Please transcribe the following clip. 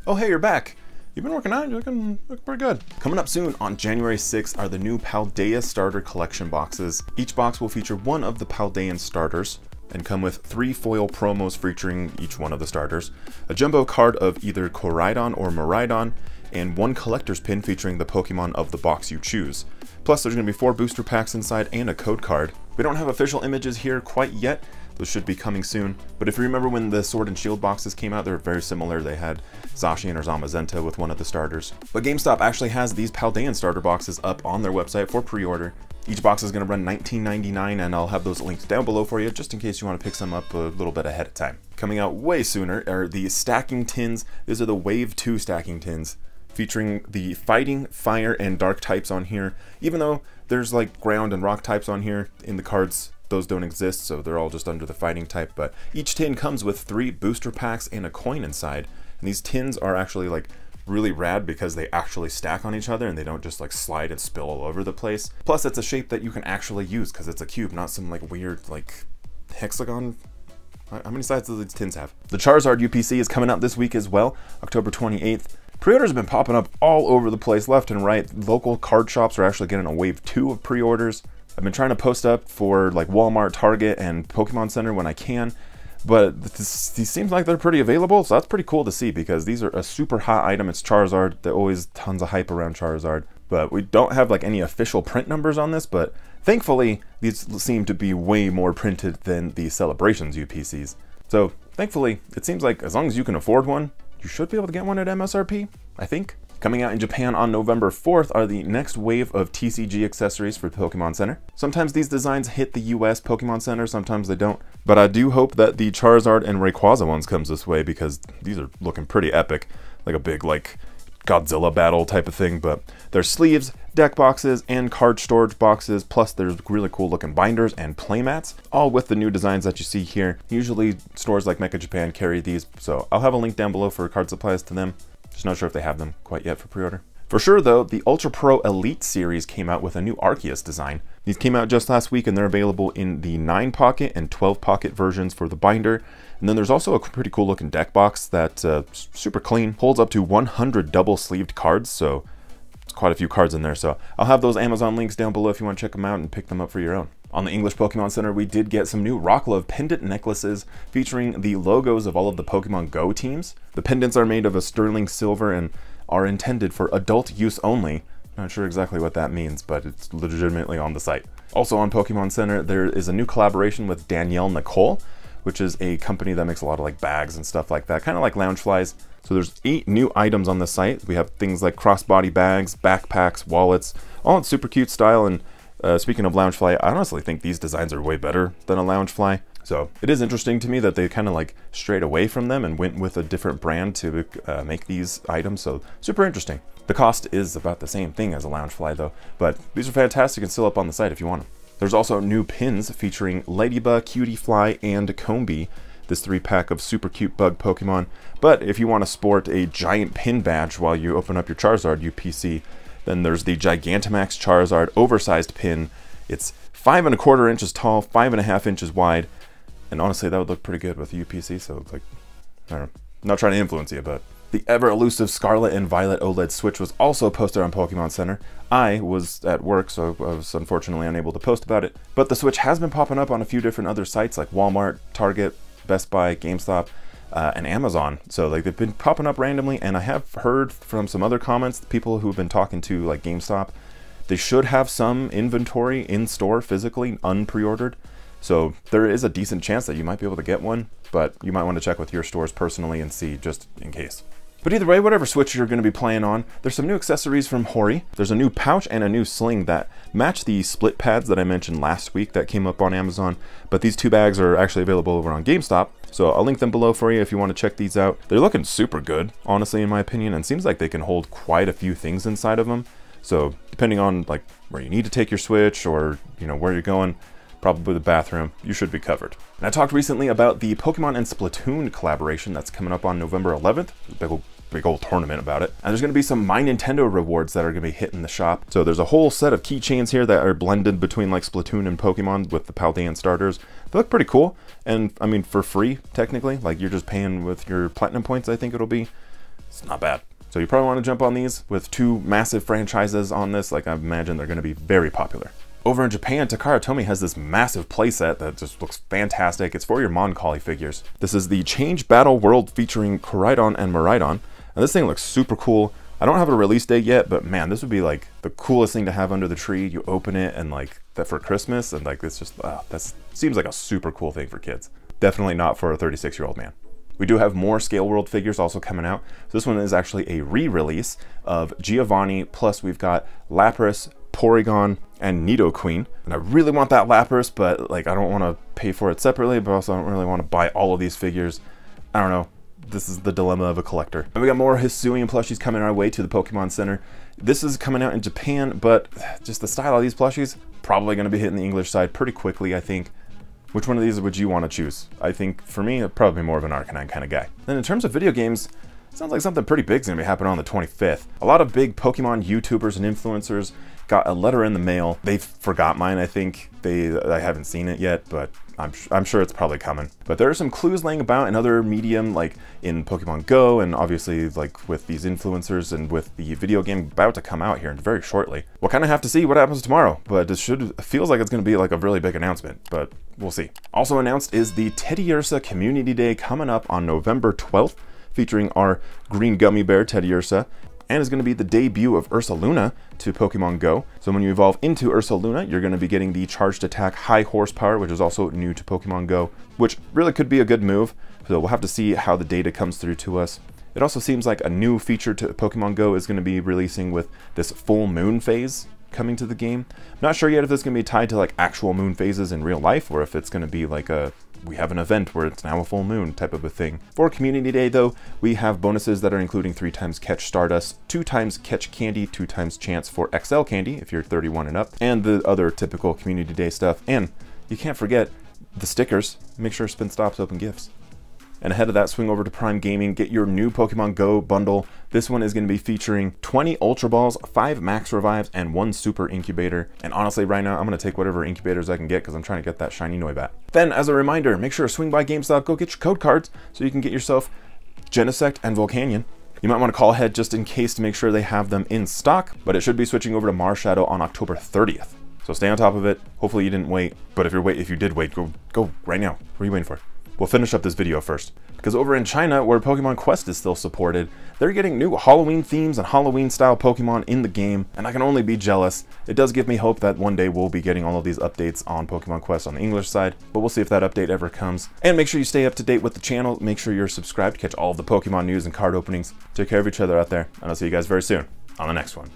Oh, hey, you're back. You've been working out, you're looking pretty good. Coming up soon on January 6th are the new Paldea starter collection boxes. Each box will feature one of the Paldean starters and come with 3 foil promos featuring each one of the starters, a jumbo card of either Koraidon or Miraidon, and 1 collector's pin featuring the Pokemon of the box you choose. Plus, there's going to be 4 booster packs inside and a code card. We don't have official images here quite yet. Those should be coming soon. But if you remember when the Sword and Shield boxes came out, they were very similar. They had Zacian or Zamazenta with one of the starters. But GameStop actually has these Paldean starter boxes up on their website for pre-order. Each box is going to run $19.99, and I'll have those linked down below for you just in case you want to pick some up a little bit ahead of time. Coming out way sooner are the stacking tins. These are the Wave 2 stacking tins, featuring the fighting, fire, and dark types on here. Even though there's like ground and rock types on here in the cards, those don't exist, so they're all just under the fighting type. But each tin comes with 3 booster packs and a coin inside. And these tins are actually like really rad because they actually stack on each other and they don't just like slide and spill all over the place. Plus, it's a shape that you can actually use because it's a cube, not some like weird like hexagon. How many sides do these tins have? The Charizard UPC is coming out this week as well, October 28th. Pre-orders have been popping up all over the place, left and right. Local card shops are actually getting a wave 2 of pre-orders. I've been trying to post up for like Walmart, Target, and Pokemon Center when I can, but these seems like they're pretty available, so that's pretty cool to see because these are a super hot item. It's Charizard. There's always tons of hype around Charizard, but we don't have like any official print numbers on this, but thankfully these seem to be way more printed than the Celebrations UPCs. So thankfully, it seems like as long as you can afford one, you should be able to get one at MSRP, I think. Coming out in Japan on November 4th are the next wave of TCG accessories for Pokemon Center. Sometimes these designs hit the US Pokemon Center, sometimes they don't. But I do hope that the Charizard and Rayquaza ones comes this way because these are looking pretty epic. Like a big like Godzilla battle type of thing. But there's sleeves, deck boxes, and card storage boxes. Plus there's really cool looking binders and playmats, all with the new designs that you see here. Usually stores like Mecha Japan carry these, so I'll have a link down below for card supplies to them. Just not sure if they have them quite yet for pre-order. For sure though, the Ultra Pro Elite series came out with a new Arceus design. These came out just last week and they're available in the 9 pocket and 12 pocket versions for the binder. And then there's also a pretty cool looking deck box that's super clean, holds up to 100 double sleeved cards, so it's quite a few cards in there. So I'll have those Amazon links down below if you want to check them out and pick them up for your own. On the English Pokemon Center, we did get some new Rock Love pendant necklaces featuring the logos of all of the Pokemon Go teams. The pendants are made of a sterling silver and are intended for adult use only. Not sure exactly what that means, but it's legitimately on the site. Also on Pokemon Center, there is a new collaboration with Danielle Nicole, which is a company that makes a lot of like bags and stuff like that, kind of like Loungeflies. So there's 8 new items on the site. We have things like crossbody bags, backpacks, wallets, all in super cute style. And speaking of Loungefly, I honestly think these designs are way better than a Loungefly. So it is interesting to me that they kind of like strayed away from them and went with a different brand to make these items. So super interesting. The cost is about the same thing as a Loungefly though, but these are fantastic and still up on the site if you want them. There's also new pins featuring Ladybug, Cutiefly, and Combee, this 3-pack of super cute bug Pokemon. But if you want to sport a giant pin badge while you open up your Charizard UPC, then there's the Gigantamax Charizard oversized pin. It's 5 1/4 inches tall, 5 1/2 inches wide, and honestly that would look pretty good with the UPC, so it's like, I don't know, I'm not trying to influence you, but the ever elusive Scarlet and Violet OLED Switch was also posted on Pokemon Center. I was at work, so I was unfortunately unable to post about it, but the Switch has been popping up on a few different other sites like Walmart, Target, Best Buy, GameStop, and Amazon. So like they've been popping up randomly, and I have heard from some other comments, people who've been talking to like GameStop, they should have some inventory in store physically unpre-ordered. So there is a decent chance that you might be able to get one, but you might want to check with your stores personally and see just in case. But either way, whatever Switch you're going to be playing on, there's some new accessories from Hori. There's a new pouch and a new sling that match the split pads that I mentioned last week that came up on Amazon. But these 2 bags are actually available over on GameStop, so I'll link them below for you if you want to check these out. They're looking super good, honestly, in my opinion, and seems like they can hold quite a few things inside of them. So depending on like where you need to take your Switch or where you're going, probably the bathroom, you should be covered. And I talked recently about the Pokemon and Splatoon collaboration that's coming up on November 11th. Big old tournament about it. And there's going to be some My Nintendo rewards that are going to be hitting the shop. So there's a whole set of keychains here that are blended between like Splatoon and Pokemon with the Paldean starters. They look pretty cool. And I mean, for free, technically, like you're just paying with your platinum points, I think it'll be. It's not bad. So you probably want to jump on these with 2 massive franchises on this. Like, I imagine they're going to be very popular. Over in Japan, Takara Tomy has this massive playset that just looks fantastic. It's for your Mon-Collie figures. This is the Change Battle World featuring Koraidon and Miraidon. And this thing looks super cool. I don't have a release date yet, but man, this would be like the coolest thing to have under the tree. You open it and like that for Christmas, and like it's just, that seems like a super cool thing for kids. Definitely not for a 36-year-old man. We do have more Scale World figures also coming out. So this one is actually a re-release of Giovanni, plus we've got Lapras, Porygon, and Nidoqueen. And I really want that Lapras, but like I don't want to pay for it separately, but also I don't really want to buy all of these figures. I don't know. This is the dilemma of a collector. And we got more Hisuian plushies coming our way to the Pokemon Center. This is coming out in Japan, but just the style of these plushies, probably going to be hitting the English side pretty quickly, I think. Which one of these would you want to choose? I think for me, I'd probably be more of an Arcanine kind of guy. Then in terms of video games, it sounds like something pretty big is going to be happening on the 25th. A lot of big Pokemon YouTubers and influencers got a letter in the mail. They forgot mine, I think. I haven't seen it yet, but I'm sure it's probably coming. But there are some clues laying about in other medium, like in Pokemon Go, and obviously like with these influencers and with the video game about to come out here very shortly. We'll kind of have to see what happens tomorrow, but it feels like it's going to be like a really big announcement, but we'll see. Also announced is the Teddiursa Community Day coming up on November 12th, featuring our green gummy bear Teddiursa, and is going to be the debut of Ursaluna to Pokemon Go. So when you evolve into Ursaluna, you're going to be getting the Charged Attack High Horsepower, which is also new to Pokemon Go, which really could be a good move. So we'll have to see how the data comes through to us. It also seems like a new feature to Pokemon Go is going to be releasing with this full moon phase coming to the game. I'm not sure yet if this is going to be tied to like actual moon phases in real life, or if it's going to be like we have an event where it's now a full moon type of a thing. For Community Day though, we have bonuses that are including 3 times Catch Stardust, 2 times Catch Candy, 2 times chance for XL Candy if you're 31 and up, and the other typical Community Day stuff. And you can't forget the stickers. Make sure Spin Stops open gifts. And ahead of that, swing over to Prime Gaming, get your new Pokemon Go bundle. This one is going to be featuring 20 Ultra Balls, 5 Max Revives, and 1 Super Incubator. And honestly, right now, I'm going to take whatever incubators I can get because I'm trying to get that shiny Noibat. Then, as a reminder, make sure to swing by GameStop, go get your code cards so you can get yourself Genesect and Volcanion. You might want to call ahead just in case to make sure they have them in stock, but it should be switching over to Marshadow on October 30th. So stay on top of it. Hopefully you didn't wait, but if you did wait, go right now. What are you waiting for? We'll finish up this video first, because over in China, where Pokemon Quest is still supported, they're getting new Halloween themes and Halloween style Pokemon in the game, and I can only be jealous. It does give me hope that one day we'll be getting all of these updates on Pokemon Quest on the English side, but we'll see if that update ever comes. And make sure you stay up to date with the channel. Make sure you're subscribed to catch all of the Pokemon news and card openings. Take care of each other out there, and I'll see you guys very soon on the next one.